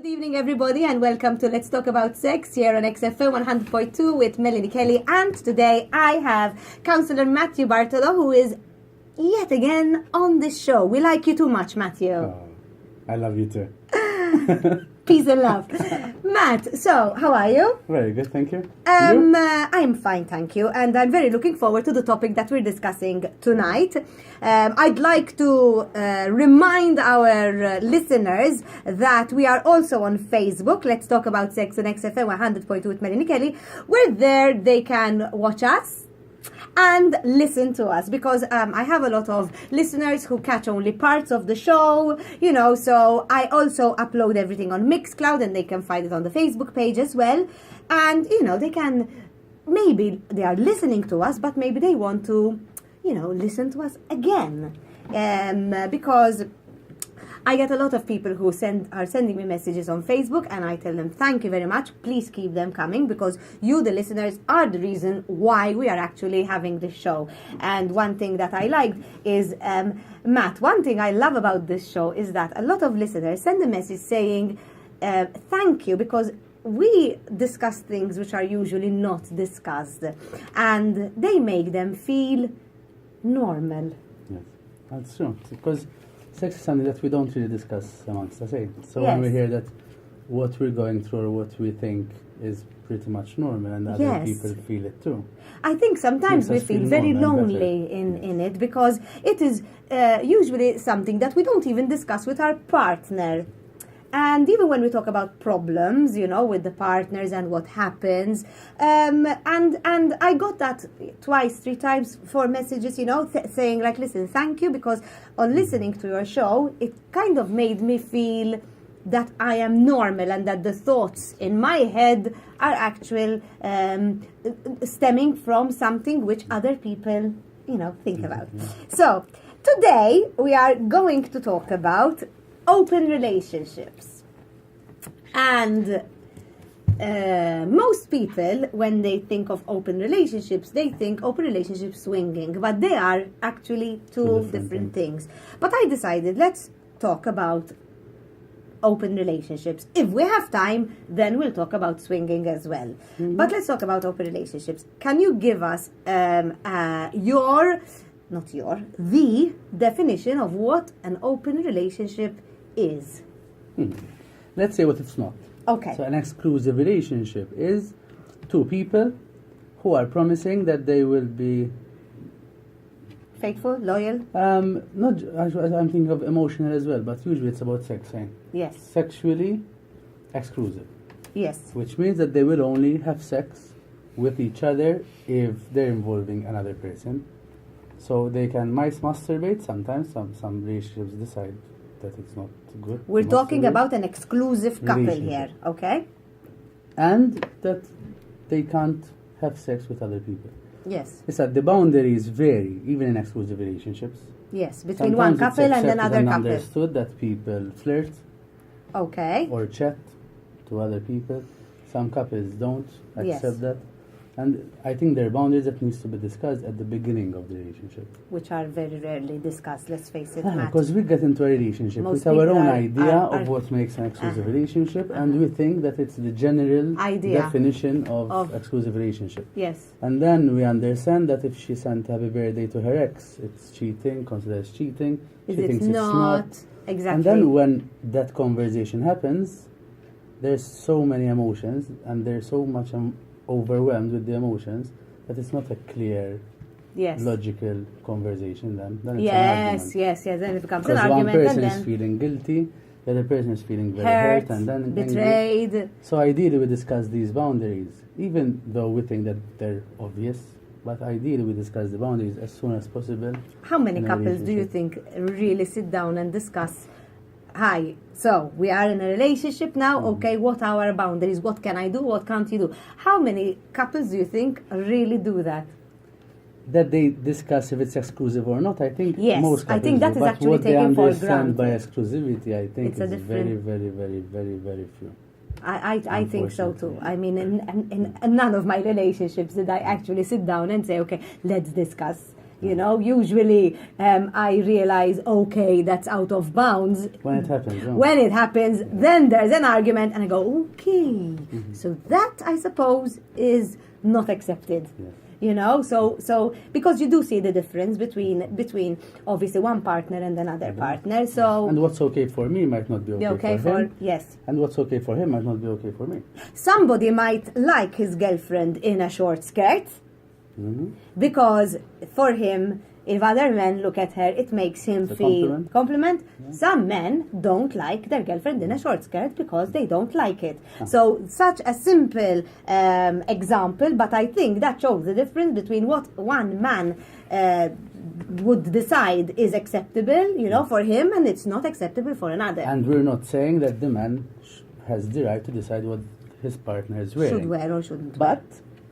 Good evening, everybody, and welcome to Let's Talk About Sex here on XFM 100.2 with Melanie Kelly. And today I have Councillor Matthew Bartolo, who is yet again on this show. We like you too much, Matthew. Oh, I love you too. Peace and love. Matt, so how are you? Very good, thank you. You? I'm fine, thank you, and I'm very looking forward to the topic that we're discussing tonight. I'd like to remind our listeners that we are also on Facebook. Let's Talk About Sex on XFM 100.2 with Melanie Kelly. We're there, they can watch us and listen to us, because I have a lot of listeners who catch only parts of the show, so I also upload everything on Mixcloud, and they can find it on the Facebook page as well. And, they can, maybe they are listening to us, but maybe they want to, listen to us again. Because I get a lot of people who are sending me messages on Facebook, and I tell them, thank you very much. Please keep them coming, because you, the listeners, are the reason why we are actually having this show. And one thing that I liked is, Matt, one thing I love about this show is that a lot of listeners send a message saying, thank you, because we discuss things which are usually not discussed, and they make them feel normal. Yes, that's true, because sex is something that we don't really discuss amongst us. So Yes. when we hear that what we're going through or what we think is pretty much normal, and other Yes. people feel it too. I think sometimes we Makes us feel feel very normal and lonely better. in it, because it is usually something that we don't even discuss with our partner. And even when we talk about problems, with the partners and what happens, and I got that twice, 3 times, 4 messages, saying like, listen, thank you, because on listening to your show, it kind of made me feel that I am normal, and that the thoughts in my head are actual, stemming from something which other people, think about. So today we are going to talk about open relationships. And most people, when they think of open relationships, they think open relationship swinging, but they are actually two different things. But I decided, let's talk about open relationships. If we have time, then we'll talk about swinging as well. Mm-hmm. But let's talk about open relationships. Can you give us the definition of what an open relationship is? Let's say what it's not. Okay. So an exclusive relationship is 2 people who are promising that they will be Faithful, loyal? I'm thinking of emotional as well, but usually it's about sex, right? Yes. Sexually exclusive. Yes. Which means that they will only have sex with each other if they're involving another person. So they can masturbate sometimes. Some relationships decide that it's not good. We're talking about an exclusive couple here, okay? And that they can't have sex with other people. Yes. It's that the boundaries vary, even in exclusive relationships. Yes, between Sometimes one couple it's and another accepted and couple. understood that people flirt Okay. or chat to other people. Some couples don't accept Yes. that. And I think there are boundaries that needs to be discussed at the beginning of the relationship. Which are very rarely discussed, let's face it, Matt. Because we get into a relationship Most with our people own are- idea are- of what makes an exclusive relationship, and we think that it's the general Idea definition of of- exclusive relationship. Yes. And then we understand that if she sent happy birthday to her ex, it's cheating, considered cheating. Is She it thinks not? it's not. Exactly. And then when that conversation happens, there's so many emotions, and they're so much overwhelmed with the emotions that it's not a clear, Yes. logical conversation. Then it's an Yes, argument. yes. Then it becomes an Because one argument, and person is then feeling guilty, the other person is feeling very hurt, and then angry. betrayed. So ideally we discuss these boundaries, even though we think that they're obvious, but ideally we discuss the boundaries as soon as possible. How many in a couples do you relationship. think really sit down and discuss, hi, so we are in a relationship now, okay, what are our boundaries? What can I do? What can't you do? How many couples do you think really do that? That they discuss if it's exclusive or not, I think Yes, most I couples think that do. is but actually what they taken for understand by granted. exclusivity, I think It's a is very, different- very, very, very, very few. I think so too. I mean, in none of my relationships did I actually sit down and say, okay, let's discuss You know, usually I realize, okay, that's out of bounds. When it happens. Oh. When it happens, then there's an argument, and I go, okay. So that, I suppose, is not accepted. Yes. You know, so because you do see the difference between obviously one partner and another partner. So and what's okay for me might not be okay for him. Yes. And what's okay for him might not be okay for me. Somebody might like his girlfriend in a short skirt because for him, if other men look at her, it makes him It's a feel compliment. Yeah. Some men don't like their girlfriend in a short skirt because they don't like it. So such a simple example, but I think that shows the difference between what one man would decide is acceptable, you know, for him, and it's not acceptable for another. And we're not saying that the man has the right to decide what his partner is wearing. Should wear or shouldn't wear. But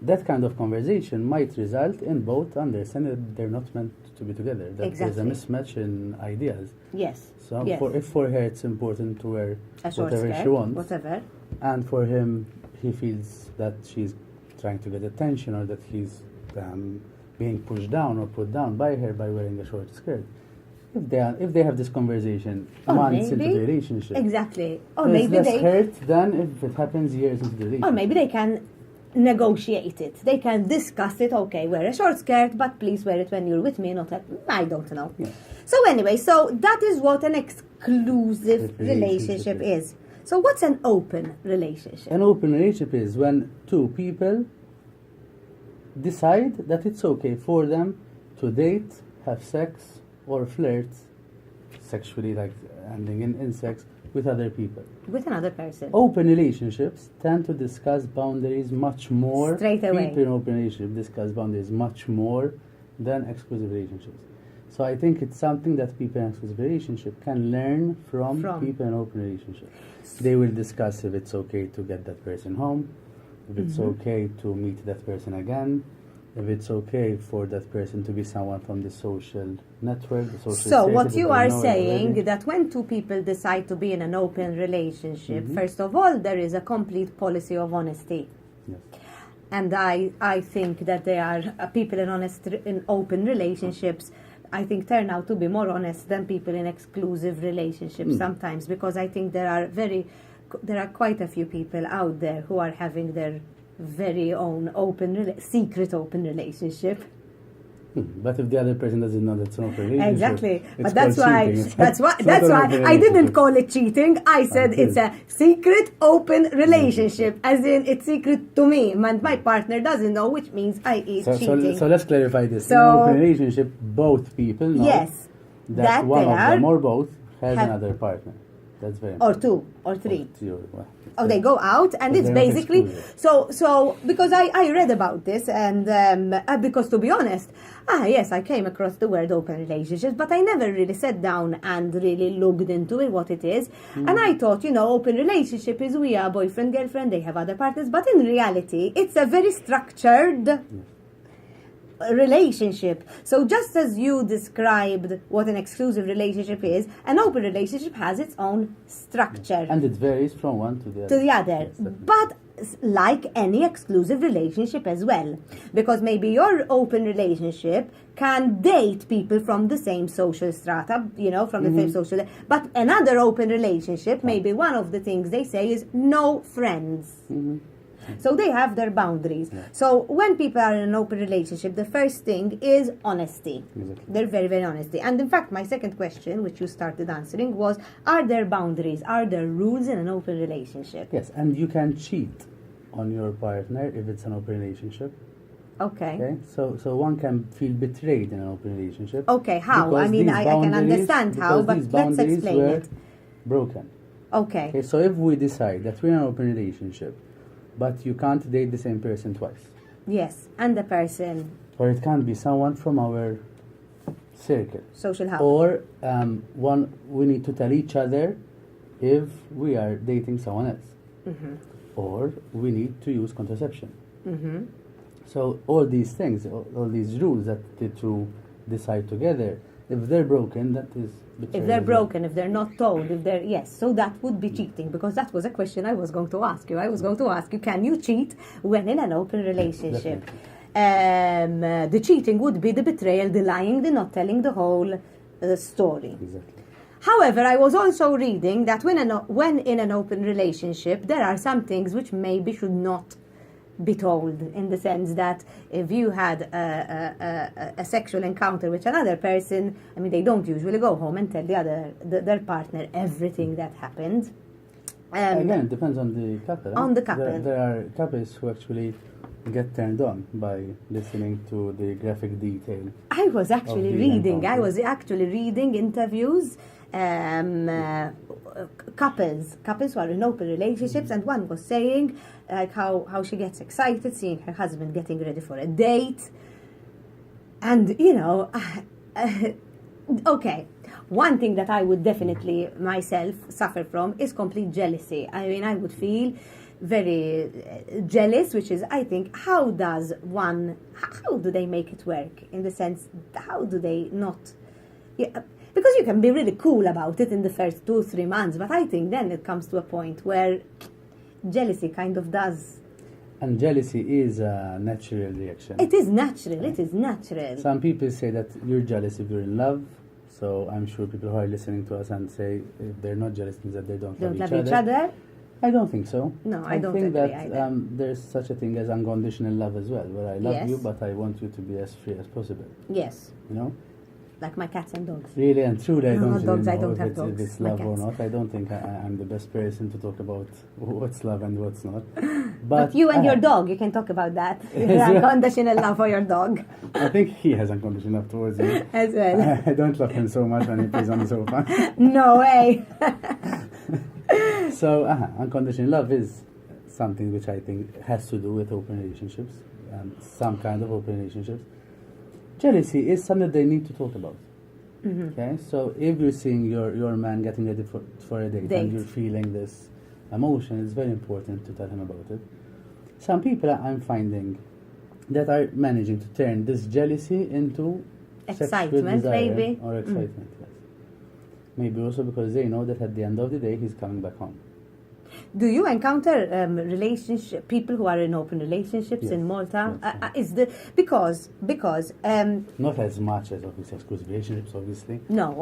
that kind of conversation might result in both understanding that they're not meant to be together. That Exactly. there's a mismatch in ideas. Yes. So yes. if for her it's important to wear A short whatever skirt, she wants, whatever. and for him he feels that she's trying to get attention or that he's being pushed down or put down by her by wearing a short skirt. If they have this conversation months into the relationship, exactly. Or there's maybe less they hurt than if it happens years into the relationship. Or maybe they can negotiate it. They can discuss it. Okay, wear a short skirt, but please wear it when you're with me, not at... I don't know. Yeah. So anyway, so that is what an exclusive relationship is. So what's an open relationship? An open relationship is when two people decide that it's okay for them to date, have sex, or flirt sexually, like ending in sex, with other people. With another person. Open relationships tend to discuss boundaries much more. Straight away. People in open relationships discuss boundaries much more than exclusive relationships. So I think it's something that people in exclusive relationship can learn from people in open relationship. They will discuss if it's okay to get that person home, if it's okay to meet that person again, if it's okay for that person to be someone from the social network, the social So status what that you they are know saying already. that when two people decide to be in an open relationship, first of all, there is a complete policy of honesty. Yes. And I think that there are people in open relationships, I think, turn out to be more honest than people in exclusive relationships sometimes, because I think there are quite a few people out there who are having their very own secret open relationship. But if the other person doesn't know that's an open relationship, Exactly, it's but that's called why cheating. It's that's not why an open I didn't relationship. call it cheating. I said it's a secret open relationship, as in it's secret to me, and my partner doesn't know, which means I cheating. So let's clarify this. So- in an open relationship, both people know Yes, that one they of are, them or both has have- another partner. That's very or important. two, or three. Well, Oh, they go out, and But it's they're not basically exclusive. so because I read about this, and because to be honest, yes, I came across the word open relationships, but I never really sat down and really looked into it, what it is. And I thought, open relationship is we are boyfriend, girlfriend, they have other partners, but in reality, it's a very structured relationship. So just as you described what an exclusive relationship is, an open relationship has its own structure And it varies from one to the other. Yes, definitely. but like any exclusive relationship as well, because maybe your open relationship can date people from the same social strata, from the same social, but another open relationship, maybe one of the things they say is no friends. So they have their boundaries. Yeah. So when people are in an open relationship, the first thing is honesty. Exactly. They're very, very honesty. And in fact, my second question, which you started answering, was, are there boundaries? Are there rules in an open relationship? Yes, and you can cheat on your partner if it's an open relationship. Okay. Okay, so one can feel betrayed in an open relationship. Okay, how? I because mean, these I can boundaries- understand how, because but these let's boundaries explain were it. broken. Okay. Okay, so if we decide that we're in an open relationship, but you can't date the same person twice, Yes, and the person, or it can't be someone from our circle, social help. or we need to tell each other if we are dating someone else, or we need to use contraception. So all these things, all these rules that the two decide together, if they're broken, that is betrayal If they're as well. broken, if they're not told, yes, so that would be cheating, because that was a question I was going to ask you. I was going to ask you, can you cheat when in an open relationship? Definitely. The cheating would be the betrayal, the lying, the not telling the whole story. Exactly. However, I was also reading that when in an open relationship, there are some things which maybe should not be told, in the sense that if you had a sexual encounter with another person, I mean, they don't usually go home and tell their partner everything that happened. Again, it depends on the couple. On the couple. There are couples who actually get turned on by listening to the graphic detail. I was actually reading interviews, couples who are in open relationships, and one was saying like how she gets excited seeing her husband getting ready for a date, and okay. One thing that I would definitely myself suffer from is complete jealousy. I mean, I would feel very jealous, which is, I think, how do they make it work? In the sense, how do they not? Yeah, because you can be really cool about it in the first 2-3 months, but I think then it comes to a point where jealousy kind of does. And jealousy is a natural reaction. It is natural. It is natural. Some people say that you're jealous if you're in love. So I'm sure people who are listening to us and say if they're not jealous means that they don't love each other. I don't think so. No, I don't think agree that either. There's such a thing as unconditional love as well, where I love Yes. you, but I want you to be as free as possible. Yes. You know? Like my cats and dogs. Really and truly, I No, don't not really dogs, I know don't if have it's, dogs, if it's my love or cats. not. I don't think I'm the best person to talk about what's love and what's not. But you and your dog, you can talk about that. Your unconditional love for your dog. I think he has unconditional love towards me. As well. I don't love him so much when he plays on the sofa. No way. So, unconditional love is something which I think has to do with open relationships, some kind of open relationships. Jealousy is something they need to talk about. Mm-hmm. Okay, so if you're seeing your man getting ready for a date and you're feeling this emotion, it's very important to tell him about it. Some people I'm finding that are managing to turn this jealousy into Excitement, maybe. Or excitement, yes. Maybe also because they know that at the end of the day he's coming back home. Do you encounter people who are in open relationships Yes, in Malta? yes, Because not as much as obviously exclusive relationships, obviously. no, But-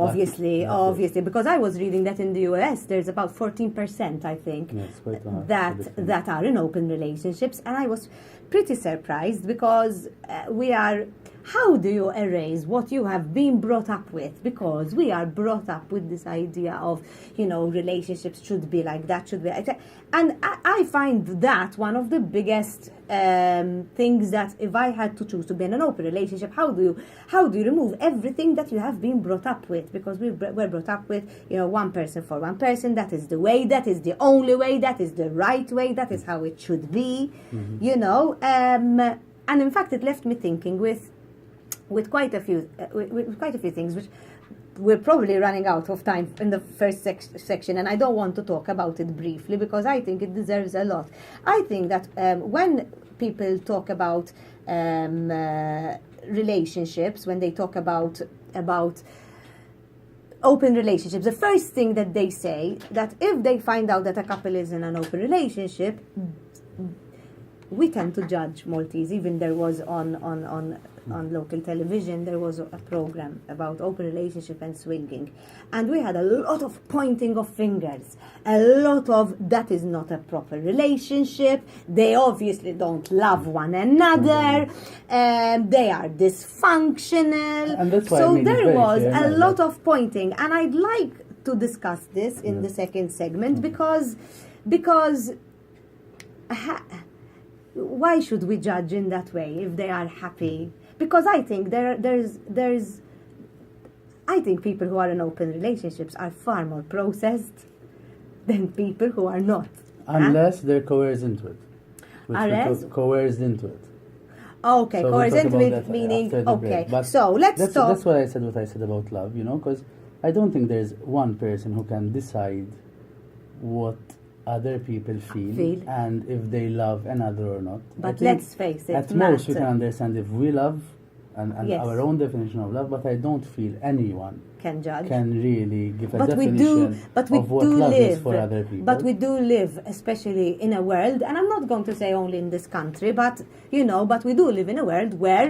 obviously, because I was reading that in the US there's about 14%, I think, Yes, quite a lot. that are in open relationships, and I was pretty surprised because how do you erase what you have been brought up with? Because we are brought up with this idea of, relationships should be like that, should be like that. And I find that one of the biggest things that if I had to choose to be in an open relationship, how do you remove everything that you have been brought up with? Because we're brought up with, one person for one person. That is the way. That is the only way. That is the right way. That is how it should be. Mm-hmm. And in fact, it left me thinking with quite a few things, which we're probably running out of time in the first section, and I don't want to talk about it briefly because I think it deserves a lot. I think that when people talk about relationships, when they talk about open relationships, the first thing that they say, that if they find out that a couple is in an open relationship, we tend to judge Maltese. Even there was on local television, there was a program about open relationship and swinging, and we had a lot of pointing of fingers, a lot of that is not a proper relationship, they obviously don't love one another, they are dysfunctional, And that's why so I made it there very was clear a now lot that- of pointing, and I'd like to discuss this in the second segment because why should we judge in that way if they are happy? Because I think I think people who are in open relationships are far more processed than people who are not. Unless they're coerced into it. Coerced into it. Okay, So we'll coerced talk into about it that meaning, after the okay, break. But so let's talk. That's what I said about love, because I don't think there's one person who can decide what other people feel and if they love another or not. But let's face it, at Matt, most we can understand if we love and Yes. our own definition of love, but I don't feel anyone Can judge. can really give a But we definition do, but we of what do love live. is for other people. But we do live, especially in a world, and I'm not going to say only in this country, but but we do live in a world where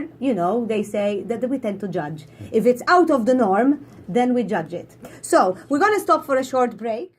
they say that we tend to judge. If it's out of the norm, then we judge it. So we're going to stop for a short break.